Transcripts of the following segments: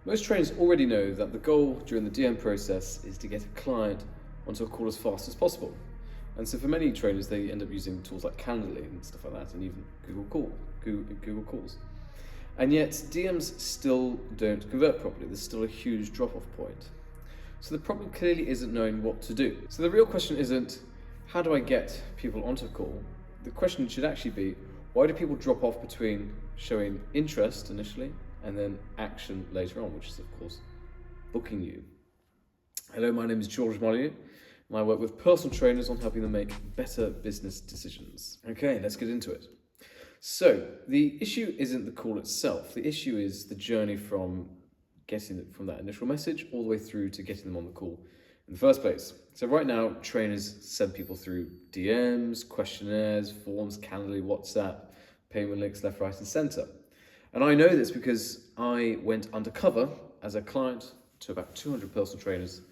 Most trainers already know that the goal during the DM process is to get a client onto a call as fast as possible. And so for many trainers, they end up using tools like Calendly and stuff like that, and even Google Calls. And yet DMs still don't convert properly. There's still a huge drop-off point. So the problem clearly isn't knowing what to do. So the real question isn't, how do I get people onto a call? The question should actually be, why do people drop off between showing interest initially and then action later on, which is of course booking you? Hello, my name is George Molyneux, and I work with personal trainers on helping them make better business decisions. Okay, let's get into it. So the issue isn't the call itself. The issue is the journey from getting it from that initial message all the way through to getting them on the call in the first place. So right now, trainers send people through DMs, questionnaires, forms, Calendly, WhatsApp, payment links left, right, and center. And I know this because I went undercover as a client to about 200 personal trainers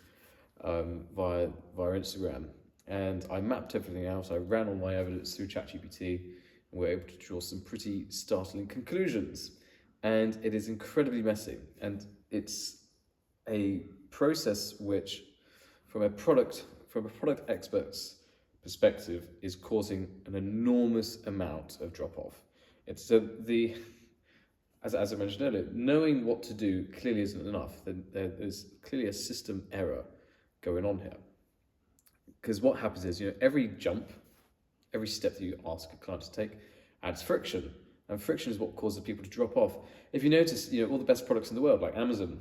via Instagram. And I mapped everything out. I ran all my evidence through ChatGPT, and we're able to draw some pretty startling conclusions. And it is incredibly messy. And it's a process which, from a product expert's perspective, is causing an enormous amount of drop-off. It's as I mentioned earlier, knowing what to do clearly isn't enough. There's clearly a system error going on here. Because what happens is, every jump, every step that you ask a client to take adds friction. And friction is what causes people to drop off. If you notice, all the best products in the world, like Amazon,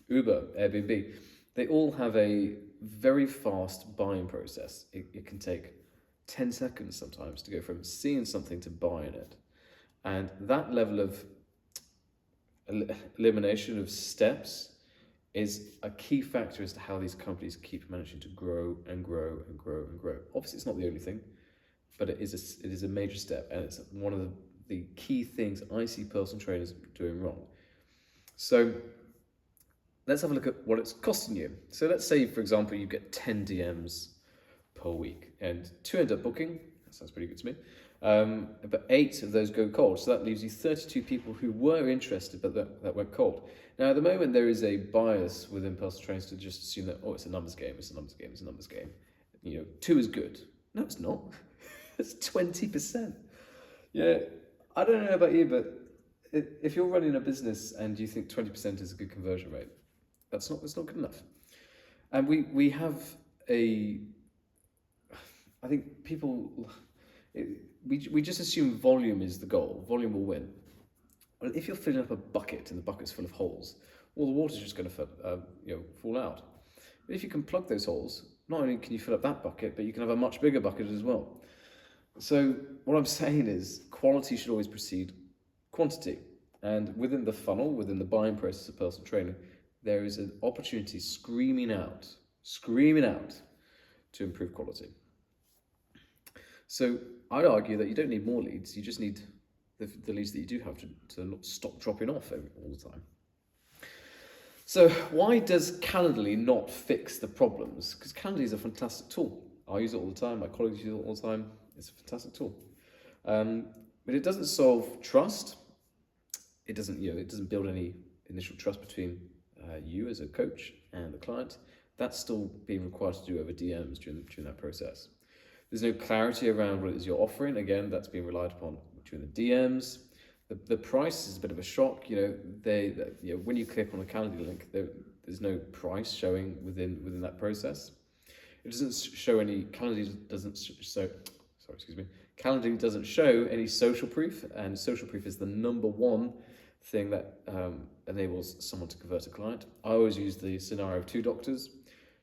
Uber, Airbnb, they all have a very fast buying process. It can take 10 seconds sometimes to go from seeing something to buying it. And that level of elimination of steps is a key factor as to how these companies keep managing to grow and grow and grow and grow. Obviously, it's not the only thing, but it is a major step, and it's one of the key things I see personal trainers doing wrong. So let's have a look at what it's costing you. So let's say, for example, you get 10 DMs per week, and 2 end up booking. That sounds pretty good to me. But 8 of those go cold. So that leaves you 32 people who were interested, but that went cold. Now, at the moment, there is a bias within personal trainers to just assume that, it's a numbers game, it's a numbers game, it's a numbers game. 2 is good. No, it's not. It's 20%. I don't know about you, but if you're running a business and you think 20% is a good conversion rate, it's not good enough. And we have I think people, we just assume volume is the goal. Volume will win. Well, if you're filling up a bucket and the bucket's full of holes, all the water's just going to fall out. But if you can plug those holes, not only can you fill up that bucket, but you can have a much bigger bucket as well. So what I'm saying is quality should always precede quantity. And within the funnel, within the buying process of personal training, there is an opportunity screaming out to improve quality. So I'd argue that you don't need more leads, you just need the leads that you do have to not stop dropping off all the time. So why does Calendly not fix the problems? Because Calendly is a fantastic tool. I use it all the time, my colleagues use it all the time. It's a fantastic tool. But it doesn't solve trust. It doesn't build any initial trust between you as a coach and the client. That's still being required to do over DMs during that process. There's no clarity around what it is you're offering. Again, that's being relied upon during the DMs. The price is a bit of a shock. When you click on a Calendly link, there's no price showing within that process. It doesn't show any. Calendly doesn't show any social proof, and social proof is the number one thing that enables someone to convert a client. I always use the scenario of 2 doctors.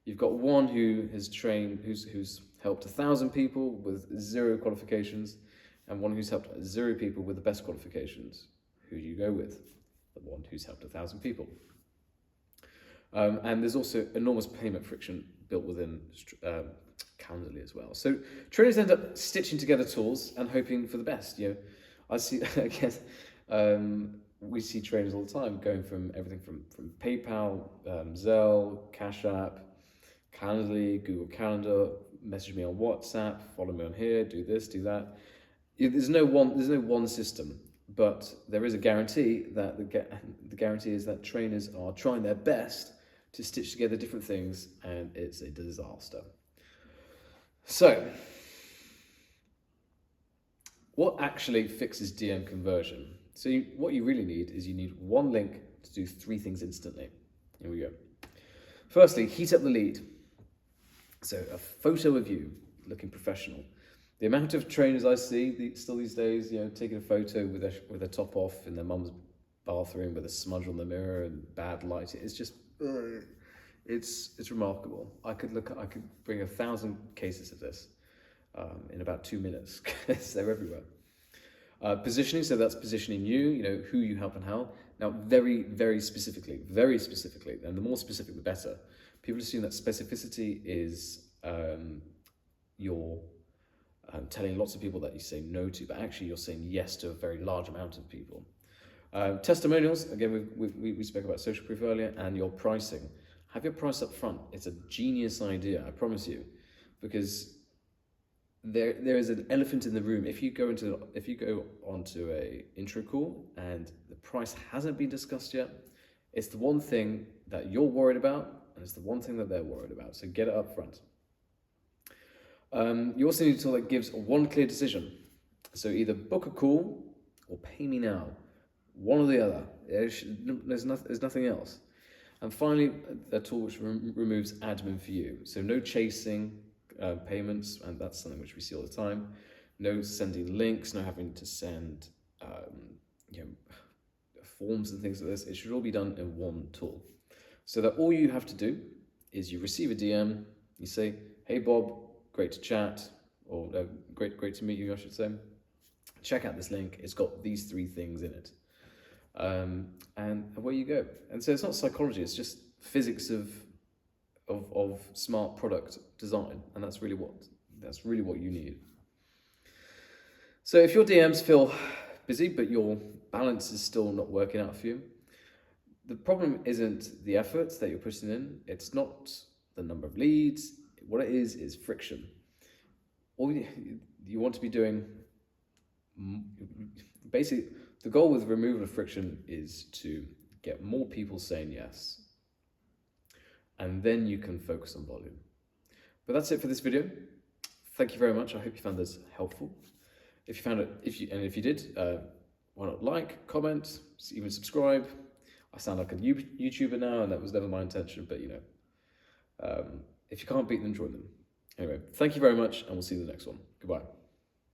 You've got one who has trained, who's helped 1,000 people with 0 qualifications, and one who's helped 0 people with the best qualifications. Who do you go with? The one who's helped 1,000 people. And there's also enormous payment friction built within Calendly as well. So trainers end up stitching together tools and hoping for the best. I see again. We see trainers all the time going from everything from PayPal, Zelle, Cash App, Calendly, Google Calendar, message me on WhatsApp, follow me on here, do this, do that. There's no one system. but there is a guarantee that the guarantee is that trainers are trying their best to stitch together different things, and it's a disaster. So, what actually fixes DM conversion? So what you really need is you need one link to do 3 things instantly. Here we go. Firstly, heat up the lead. So a photo of you looking professional. The amount of trainers I see still these days, taking a photo with their top off in their mum's bathroom with a smudge on the mirror and bad lighting. It's just, it's remarkable. I could bring 1,000 cases of this in about 2 minutes because they're everywhere. Positioning, so that's positioning you, who you help and how. Now, very, very specifically, and the more specific, the better. People assume that specificity is you're telling lots of people that you say no to, but actually you're saying yes to a very large amount of people. Testimonials, again, we spoke about social proof earlier, and your pricing. Have your price up front. It's a genius idea, I promise you, because there is an elephant in the room. If you go onto a intro call and the price hasn't been discussed yet, it's the one thing that you're worried about, and it's the one thing that they're worried about. So get it up front. You also need a tool that gives one clear decision. So either book a call or pay me now. One or the other. There's nothing else. And finally, a tool which removes admin for you. So no chasing payments, and that's something which we see all the time. No sending links, no having to send forms and things like this. It should all be done in one tool. So that all you have to do is you receive a DM, you say, "Hey Bob, great to chat," or great to meet you, I should say. Check out this link, it's got these 3 things in it. And away you go. And so it's not psychology, it's just physics of smart product design, and that's really what you need. So if your DMs feel busy but your balance is still not working out for you, the problem isn't the efforts that you're putting in, it's not the number of leads. What it is friction. All you want to be doing, basically, the goal with removal of friction is to get more people saying yes. And then you can focus on volume. But that's it for this video. Thank you very much. I hope you found this helpful. If you found it, if you did, why not like, comment, even subscribe. I sound like a YouTuber now, and that was never my intention, but if you can't beat them, join them. Anyway, thank you very much, and we'll see you in the next one. Goodbye.